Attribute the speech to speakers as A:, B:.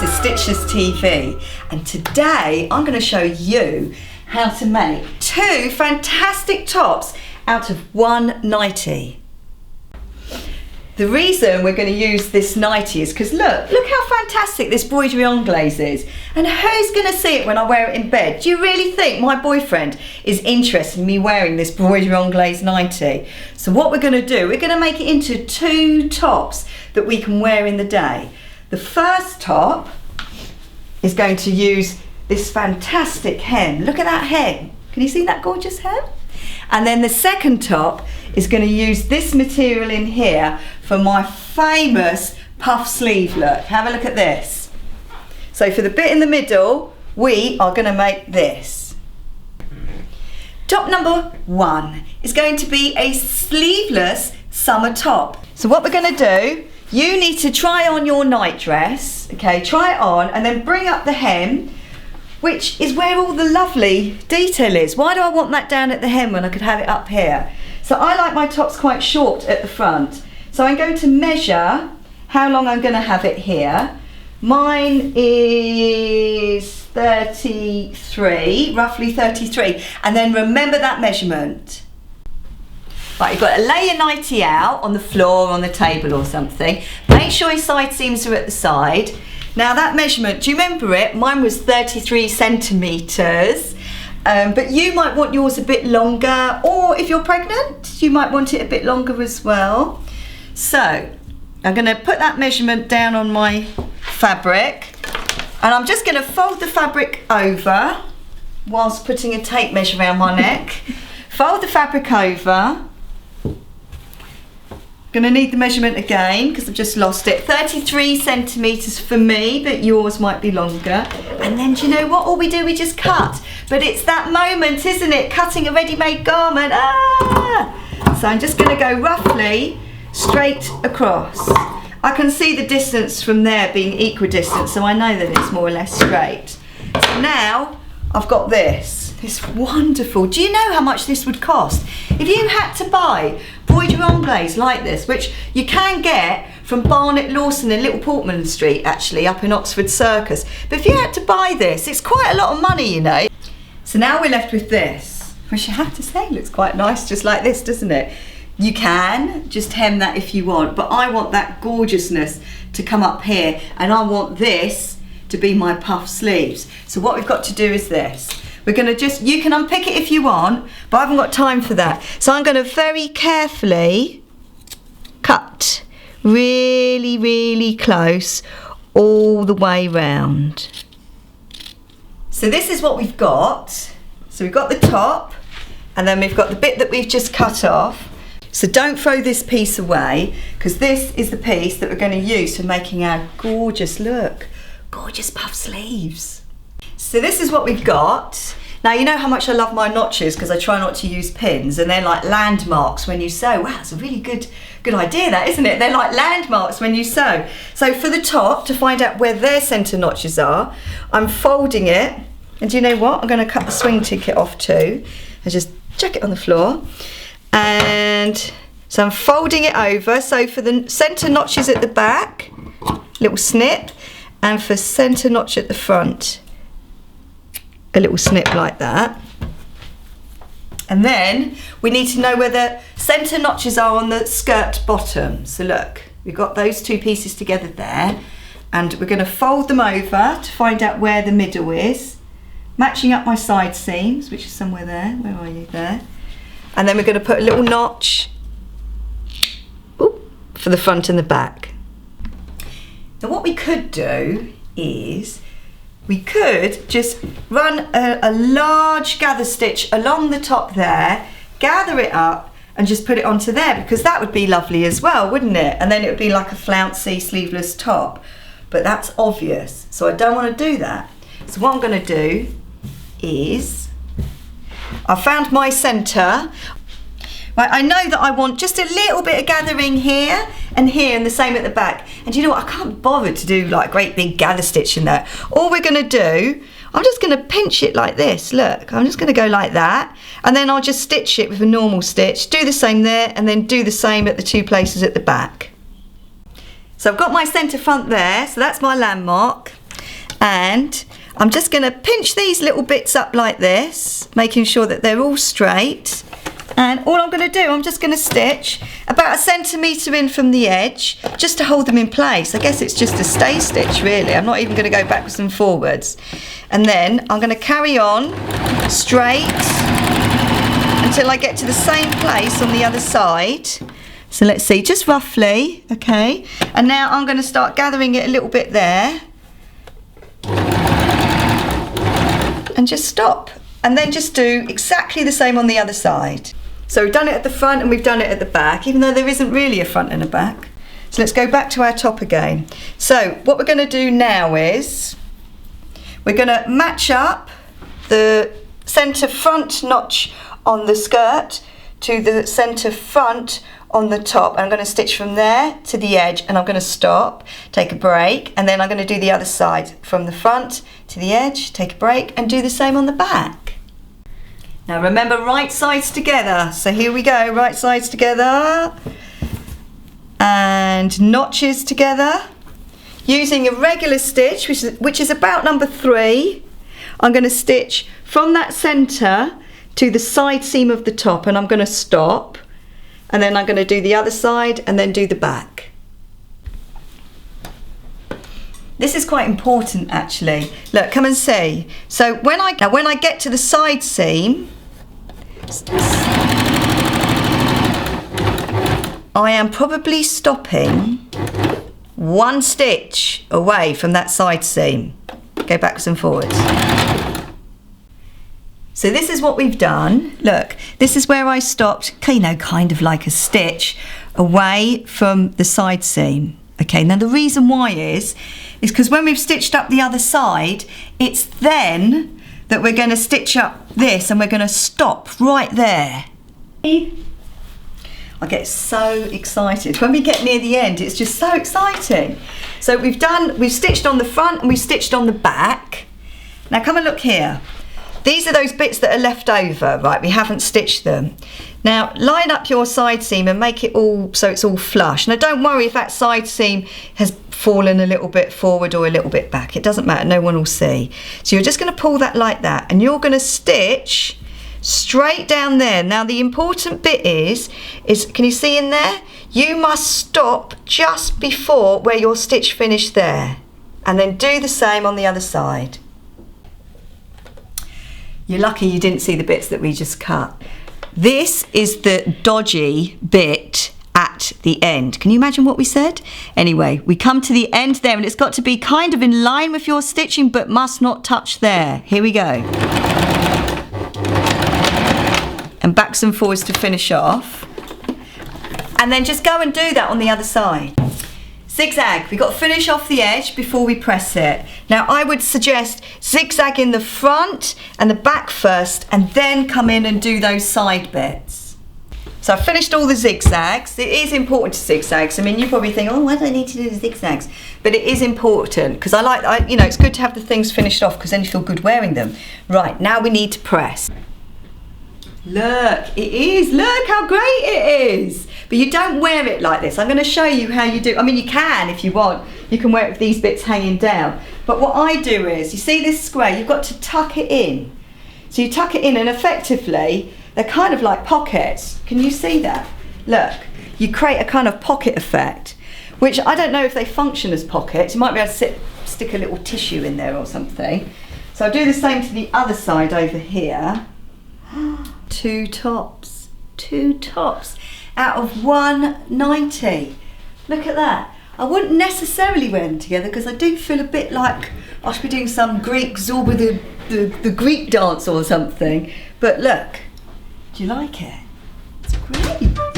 A: this is Stitchless TV, and today I'm going to show you how to make 2 fantastic tops out of one nightie. The reason we're going to use this nightie is because look how fantastic this broderie anglaise is, and who's going to see it when I wear it in bed? Do you really think my boyfriend is interested in me wearing this broderie anglaise nightie? So what we're going to do, we're going to make it into 2 tops that we can wear in the day. The first top is going to use this fantastic hem. Look at that hem. Can you see that gorgeous hem? And then the second top is going to use this material in here for my famous puff sleeve look. Have a look at this. So for the bit in the middle, we are going to make this. Top number 1 is going to be a sleeveless summer top. So what we're going to do, you need to try on your night dress, okay, try it on and then bring up the hem, which is where all the lovely detail is. Why do I want that down at the hem when I could have it up here? So I like my tops quite short at the front. So I'm going to measure how long I'm going to have it here. Mine is 33, roughly 33. And then remember that measurement. Right, you've got to lay your nightie out on the floor, on the table or something. Make sure your side seams are at the side. Now that measurement, do you remember it? Mine was 33 centimetres, but you might want yours a bit longer, or if you're pregnant, you might want it a bit longer as well. So I'm going to put that measurement down on my fabric, and I'm just going to fold the fabric over whilst putting a tape measure around my neck. Fold the fabric over. Going to need the measurement again because I've just lost it. 33 centimetres for me, but yours might be longer. And then do you know what? All we do, we just cut. But it's that moment, isn't it? Cutting a ready-made garment. Ah! So I'm just going to go roughly straight across. I can see the distance from there being equidistant, so I know that it's more or less straight. So now I've got this. It's wonderful. Do you know how much this would cost? If you had to buy broderie anglaise like this, which you can get from Barnet Lawson in Little Portman Street, actually, up in Oxford Circus. But if you had to buy this, it's quite a lot of money, you know. So now we're left with this, which I have to say looks quite nice, just like this, doesn't it? You can just hem that if you want, but I want that gorgeousness to come up here, and I want this to be my puff sleeves. So what we've got to do is this. We're going to just, you can unpick it if you want, but I haven't got time for that. So I'm going to very carefully cut really, really close all the way round. So this is what we've got. So we've got the top, and then we've got the bit that we've just cut off. So don't throw this piece away, because this is the piece that we're going to use for making our gorgeous look. Gorgeous puff sleeves. So this is what we've got. Now you know how much I love my notches because I try not to use pins, and they're like landmarks when you sew. Wow, it's a really good idea that, isn't it? They're like landmarks when you sew. So for the top, to find out where their centre notches are, I'm folding it, and do you know what? I'm going to cut the swing ticket off too and just chuck it on the floor. And so I'm folding it over. So for the centre notches at the back, little snip, and for centre notch at the front, a little snip like that. And then we need to know where the centre notches are on the skirt bottom. So look, we've got those 2 pieces together there, and we're going to fold them over to find out where the middle is, matching up my side seams, which is somewhere there. Where are you? There. And then we're going to put a little notch for the front and the back. Now what we could do is we could just run a large gather stitch along the top there, gather it up and just put it onto there, because that would be lovely as well, wouldn't it? And then it would be like a flouncy sleeveless top. But that's obvious, so I don't want to do that. So what I'm going to do is, I found my centre. Right, I know that I want just a little bit of gathering here and the same at the back. And you know what, I can't bother to do like great big gather stitch in there. All we're going to do, I'm just going to pinch it like this. Look, I'm just going to go like that, and then I'll just stitch it with a normal stitch, do the same there, and then do the same at the 2 places at the back. So I've got my centre front there, so that's my landmark. And I'm just going to pinch these little bits up like this, making sure that they're all straight. And all I'm going to do, I'm just going to stitch about 1 centimetre in from the edge, just to hold them in place. I guess it's just a stay stitch really. I'm not even going to go backwards and forwards. And then I'm going to carry on straight until I get to the same place on the other side. So let's see, just roughly, okay. And now I'm going to start gathering it a little bit there. And just stop. And then just do exactly the same on the other side. So we've done it at the front and we've done it at the back, even though there isn't really a front and a back. So let's go back to our top again. So what we're going to do now is we're going to match up the centre front notch on the skirt to the centre front on the top. I'm going to stitch from there to the edge, and I'm going to stop, take a break, and then I'm going to do the other side from the front to the edge, take a break, and do the same on the back. Now remember, right sides together. So here we go, right sides together and notches together. Using a regular stitch, which is about number 3, I'm going to stitch from that centre to the side seam of the top, and I'm going to stop, and then I'm going to do the other side and then do the back. This is quite important actually. Look, come and see. So when I get to the side seam, I am probably stopping 1 stitch away from that side seam. Go backwards and forwards. So this is what we've done. Look, this is where I stopped, you know, kind of like a stitch away from the side seam. Okay, now the reason why is because when we've stitched up the other side, it's then that we're going to stitch up this and we're going to stop right there. I get so excited. When we get near the end, it's just so exciting. So we've stitched on the front and we've stitched on the back. Now come and look here. These are those bits that are left over, right? We haven't stitched them. Now line up your side seam and make it all so it's all flush. Now don't worry if that side seam has fallen a little bit forward or a little bit back. It doesn't matter, no one will see. So you're just going to pull that like that, and you're going to stitch straight down there. Now the important bit is can you see in there? You must stop just before where your stitch finished there, and then do the same on the other side. You're lucky you didn't see the bits that we just cut. This is the dodgy bit at the end. Can you imagine what we said? Anyway, we come to the end there, and it's got to be kind of in line with your stitching but must not touch there. Here we go. And backs and forwards to finish off. And then just go and do that on the other side. Zigzag, we've got to finish off the edge before we press it. Now I would suggest zigzag in the front and the back first, and then come in and do those side bits. So I've finished all the zigzags. It is important to zigzags. I mean, you probably think, oh, why do I need to do the zigzags? But it is important because you know, it's good to have the things finished off because then you feel good wearing them. Right, now we need to press. Look, it is. Look how great it is. But you don't wear it like this. I'm going to show you how you do. I mean, you can if you want. You can wear it with these bits hanging down. But what I do is, you see this square, you've got to tuck it in. So you tuck it in, and effectively, they're kind of like pockets. Can you see that? Look, you create a kind of pocket effect, which I don't know if they function as pockets. You might be able to stick a little tissue in there or something. So I'll do the same to the other side over here. 2 tops out of 190. Look at that. I wouldn't necessarily wear them together because I do feel a bit like I should be doing some Greek Zorba the Greek dance or something. But look, do you like it? It's great.